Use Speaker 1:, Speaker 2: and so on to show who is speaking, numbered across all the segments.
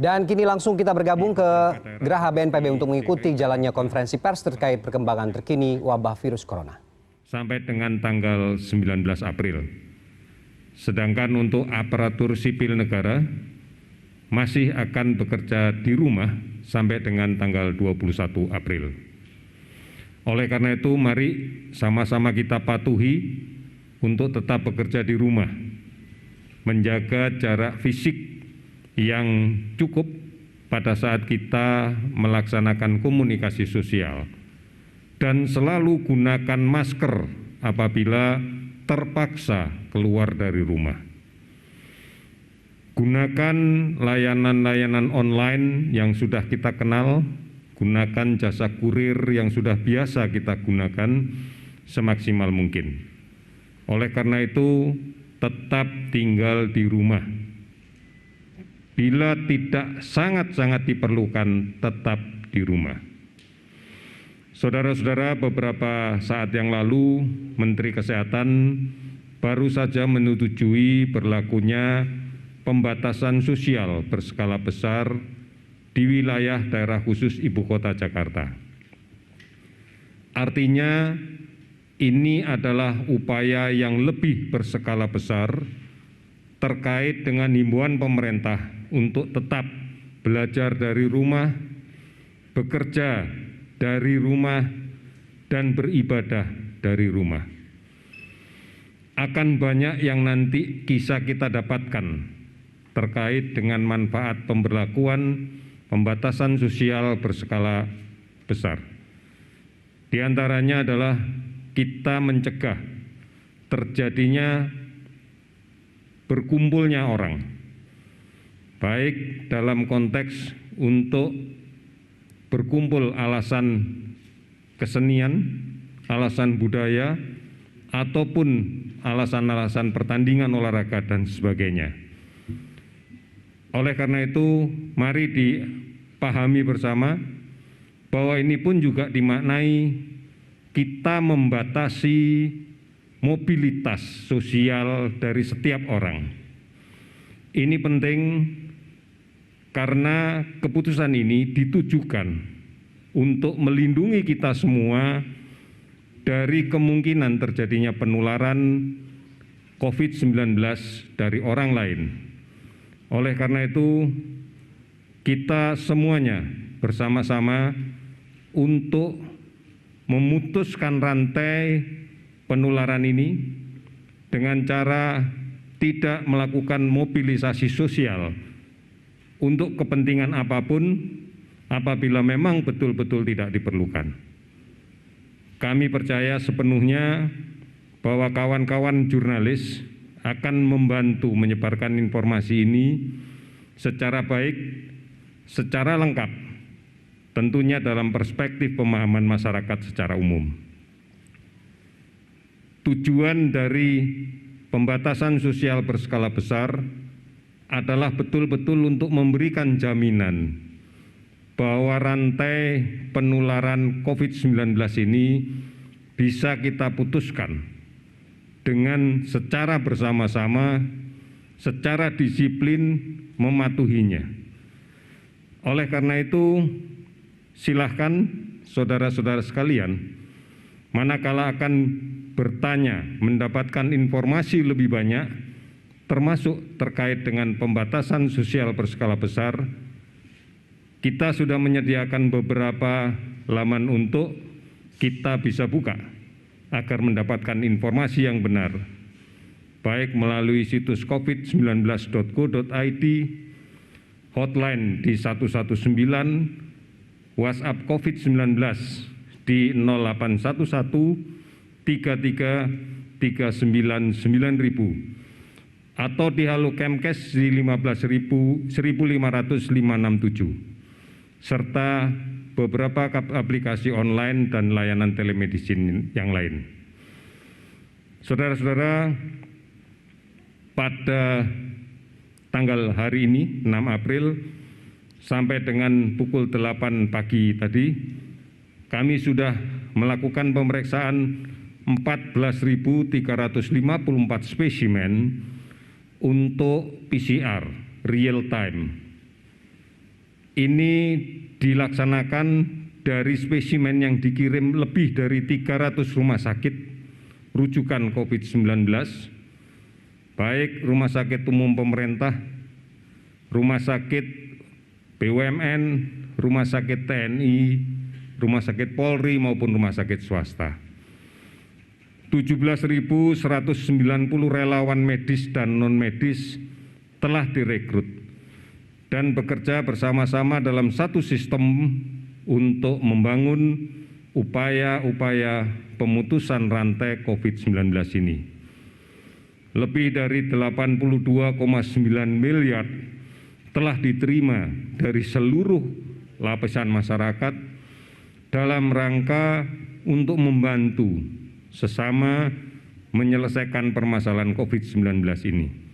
Speaker 1: Dan kini langsung kita bergabung ke Geraha BNPB untuk mengikuti jalannya konferensi pers terkait perkembangan terkini wabah virus corona.
Speaker 2: Sampai dengan tanggal 19 April. Sedangkan untuk aparatur sipil negara masih akan bekerja di rumah sampai dengan tanggal 21 April. Oleh karena itu, mari sama-sama kita patuhi untuk tetap bekerja di rumah, menjaga jarak fisik yang cukup pada saat kita melaksanakan komunikasi sosial, dan selalu gunakan masker apabila terpaksa keluar dari rumah. Gunakan layanan-layanan online yang sudah kita kenal, gunakan jasa kurir yang sudah biasa kita gunakan semaksimal mungkin. Oleh karena itu, tetap tinggal di rumah. Bila tidak sangat-sangat diperlukan, tetap di rumah. Saudara-saudara, beberapa saat yang lalu, Menteri Kesehatan baru saja menyetujui berlakunya pembatasan sosial berskala besar di wilayah daerah khusus Ibu Kota Jakarta. Artinya, ini adalah upaya yang lebih berskala besar terkait dengan himbauan pemerintah untuk tetap belajar dari rumah, bekerja dari rumah, dan beribadah dari rumah. Akan banyak yang nanti bisa kita dapatkan terkait dengan manfaat pemberlakuan pembatasan sosial berskala besar. Di antaranya adalah kita mencegah terjadinya berkumpulnya orang, baik dalam konteks untuk berkumpul alasan kesenian, alasan budaya, ataupun alasan-alasan pertandingan olahraga dan sebagainya. Oleh karena itu, mari dipahami bersama bahwa ini pun juga dimaknai kita membatasi mobilitas sosial dari setiap orang. Ini penting karena keputusan ini ditujukan untuk melindungi kita semua dari kemungkinan terjadinya penularan COVID-19 dari orang lain. Oleh karena itu, kita semuanya bersama-sama untuk memutuskan rantai penularan ini dengan cara tidak melakukan mobilisasi sosial untuk kepentingan apapun apabila memang betul-betul tidak diperlukan. Kami percaya sepenuhnya bahwa kawan-kawan jurnalis akan membantu menyebarkan informasi ini secara baik, secara lengkap, tentunya dalam perspektif pemahaman masyarakat secara umum. Tujuan dari pembatasan sosial berskala besar adalah betul-betul untuk memberikan jaminan bahwa rantai penularan COVID-19 ini bisa kita putuskan dengan secara bersama-sama, secara disiplin mematuhinya. Oleh karena itu, silahkan saudara-saudara sekalian, manakala akan bertanya, mendapatkan informasi lebih banyak, termasuk terkait dengan pembatasan sosial berskala besar, kita sudah menyediakan beberapa laman untuk kita bisa buka agar mendapatkan informasi yang benar, baik melalui situs covid19.go.id, hotline di 119, WhatsApp COVID-19 di 0811 33 399 000 atau di Halo Kemkes di 15500 567 serta beberapa aplikasi online dan layanan telemedicine yang lain. Saudara-saudara, pada tanggal hari ini 6 April sampai dengan pukul 8 pagi tadi, kami sudah melakukan pemeriksaan 14.354 spesimen untuk PCR real time. Ini dilaksanakan dari spesimen yang dikirim lebih dari 300 rumah sakit rujukan COVID-19, baik rumah sakit umum pemerintah, rumah sakit BUMN, rumah sakit TNI, rumah sakit Polri maupun rumah sakit swasta. 17.190 relawan medis dan non-medis telah direkrut dan bekerja bersama-sama dalam satu sistem untuk membangun upaya-upaya pemutusan rantai COVID-19 ini. Lebih dari 82,9 miliar telah diterima dari seluruh lapisan masyarakat dalam rangka untuk membantu sesama menyelesaikan permasalahan COVID-19 ini.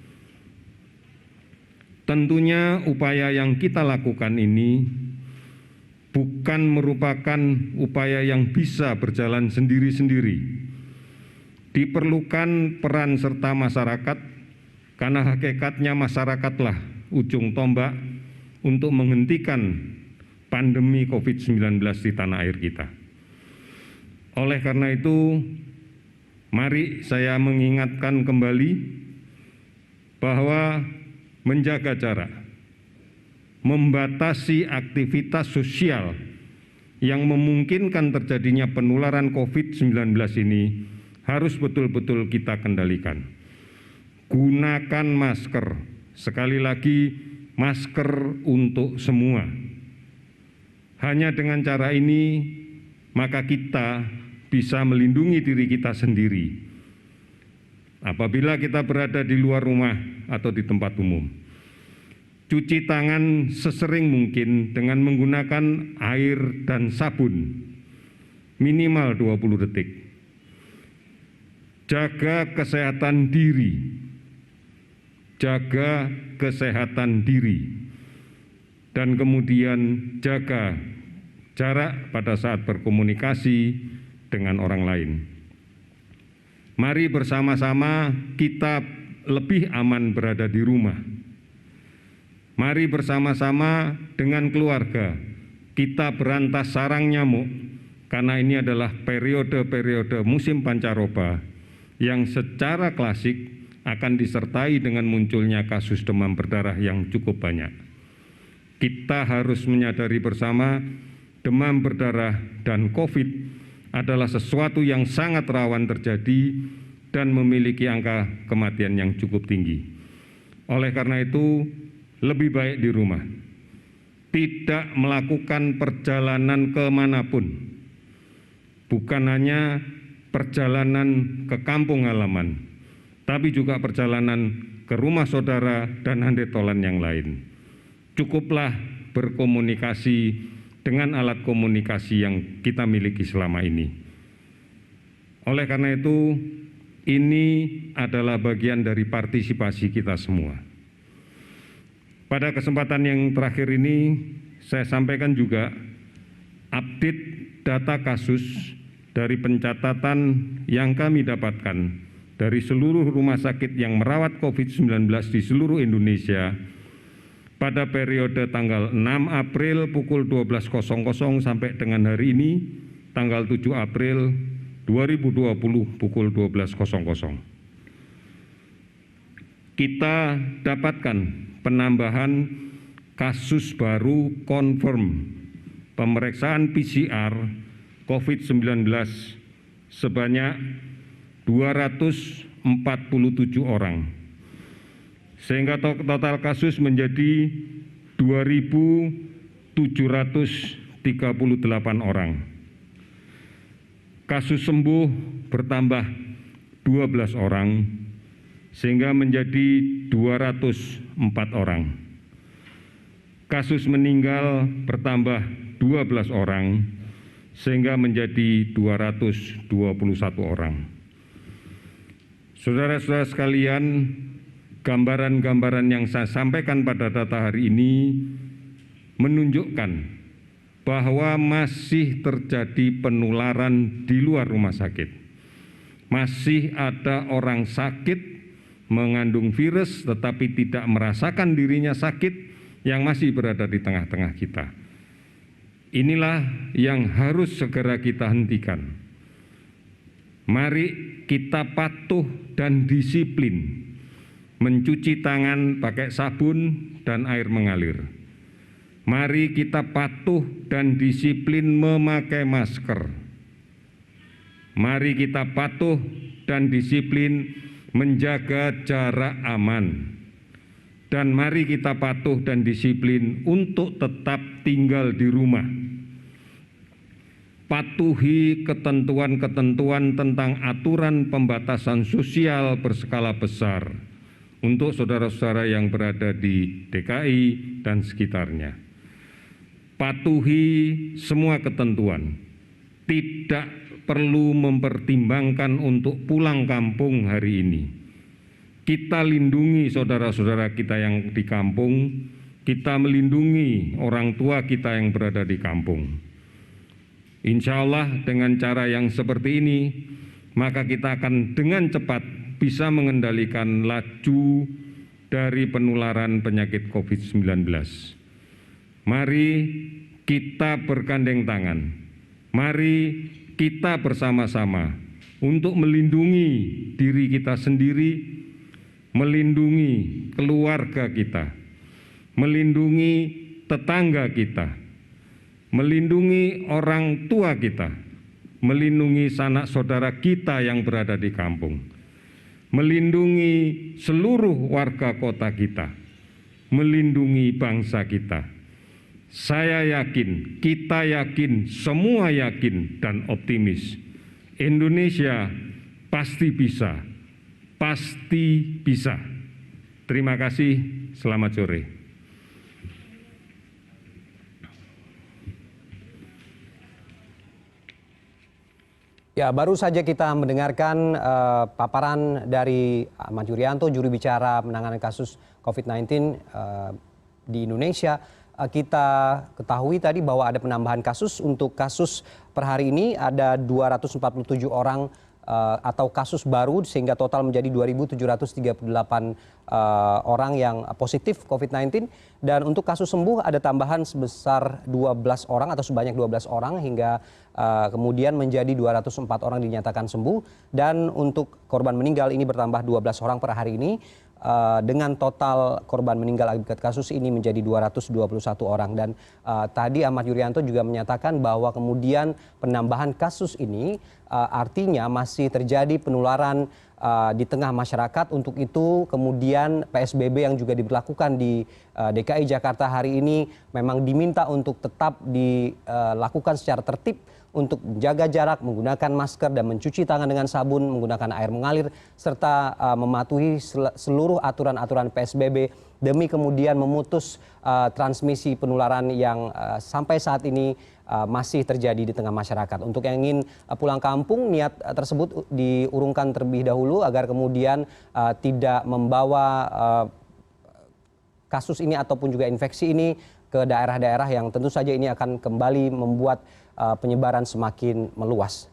Speaker 2: Tentunya upaya yang kita lakukan ini bukan merupakan upaya yang bisa berjalan sendiri-sendiri. Diperlukan peran serta masyarakat, karena hakikatnya masyarakatlah ujung tombak untuk menghentikan pandemi COVID-19 di tanah air kita. Oleh karena itu, mari saya mengingatkan kembali bahwa menjaga jarak, membatasi aktivitas sosial yang memungkinkan terjadinya penularan COVID-19 ini harus betul-betul kita kendalikan. Gunakan masker, sekali lagi masker untuk semua. Hanya dengan cara ini maka kita bisa melindungi diri kita sendiri apabila kita berada di luar rumah atau di tempat umum. Cuci tangan sesering mungkin dengan menggunakan air dan sabun minimal 20 detik. Jaga kesehatan diri. Jaga kesehatan diri. Dan kemudian jaga jarak pada saat berkomunikasi dengan orang lain. Mari bersama-sama kita lebih aman berada di rumah. Mari bersama-sama dengan keluarga kita berantas sarang nyamuk, karena ini adalah periode-periode musim pancaroba yang secara klasik akan disertai dengan munculnya kasus demam berdarah yang cukup banyak. Kita harus menyadari bersama demam berdarah dan COVID adalah sesuatu yang sangat rawan terjadi dan memiliki angka kematian yang cukup tinggi. Oleh karena itu, lebih baik di rumah. Tidak melakukan perjalanan kemanapun. Bukan hanya perjalanan ke kampung halaman, tapi juga perjalanan ke rumah saudara dan handetolan yang lain. Cukuplah berkomunikasi dengan alat komunikasi yang kita miliki selama ini. Oleh karena itu, ini adalah bagian dari partisipasi kita semua. Pada kesempatan yang terakhir ini, saya sampaikan juga update data kasus dari pencatatan yang kami dapatkan dari seluruh rumah sakit yang merawat COVID-19 di seluruh Indonesia pada periode tanggal 6 April pukul 12.00 sampai dengan hari ini tanggal 7 April 2020 pukul 12.00. Kita dapatkan penambahan kasus baru confirm pemeriksaan PCR COVID-19 sebanyak 247 orang. Sehingga total kasus menjadi 2.738 orang. Kasus sembuh bertambah 12 orang, sehingga menjadi 204 orang. Kasus meninggal bertambah 12 orang, sehingga menjadi 221 orang. Saudara-saudara sekalian, gambaran-gambaran yang saya sampaikan pada data hari ini menunjukkan bahwa masih terjadi penularan di luar rumah sakit. Masih ada orang sakit mengandung virus tetapi tidak merasakan dirinya sakit, yang masih berada di tengah-tengah kita. Inilah yang harus segera kita hentikan. Mari kita patuh dan disiplin mencuci tangan pakai sabun dan air mengalir. Mari kita patuh dan disiplin memakai masker. Mari kita patuh dan disiplin menjaga jarak aman. Dan mari kita patuh dan disiplin untuk tetap tinggal di rumah. Patuhi ketentuan-ketentuan tentang aturan pembatasan sosial berskala besar untuk saudara-saudara yang berada di DKI dan sekitarnya. Patuhi semua ketentuan, tidak perlu mempertimbangkan untuk pulang kampung hari ini. Kita lindungi saudara-saudara kita yang di kampung, kita melindungi orang tua kita yang berada di kampung. Insya Allah dengan cara yang seperti ini, maka kita akan dengan cepat bisa mengendalikan laju dari penularan penyakit COVID-19. Mari kita bergandeng tangan, mari kita bersama-sama untuk melindungi diri kita sendiri, melindungi keluarga kita, melindungi tetangga kita, melindungi orang tua kita, melindungi sanak saudara kita yang berada di kampung, melindungi seluruh warga kota kita, melindungi bangsa kita. Saya yakin, kita yakin, semua yakin dan optimis. Indonesia pasti bisa, pasti bisa. Terima kasih, selamat sore.
Speaker 1: Ya, baru saja kita mendengarkan paparan dari Ahmad Yuryanto, juru bicara penanganan kasus COVID-19 di Indonesia. Kita ketahui tadi bahwa ada penambahan kasus. Untuk kasus per hari ini ada 247 orang atau kasus baru, sehingga total menjadi 2.738 orang yang positif COVID-19. Dan untuk kasus sembuh ada tambahan sebesar 12 orang atau sebanyak 12 orang hingga kemudian menjadi 204 orang dinyatakan sembuh. Dan untuk korban meninggal ini bertambah 12 orang per hari ini. Dengan total korban meninggal akibat kasus ini menjadi 221 orang. Dan tadi Ahmad Yuryanto juga menyatakan bahwa kemudian penambahan kasus ini artinya masih terjadi penularan di tengah masyarakat. Untuk itu kemudian PSBB yang juga diberlakukan di DKI Jakarta hari ini memang diminta untuk tetap dilakukan secara tertib, untuk menjaga jarak, menggunakan masker dan mencuci tangan dengan sabun, menggunakan air mengalir, serta mematuhi seluruh aturan-aturan PSBB demi kemudian memutus transmisi penularan yang sampai saat ini masih terjadi di tengah masyarakat. Untuk yang ingin pulang kampung, niat tersebut diurungkan terlebih dahulu agar kemudian tidak membawa kasus ini ataupun juga infeksi ini ke daerah-daerah yang tentu saja ini akan kembali membuat penyebaran semakin meluas.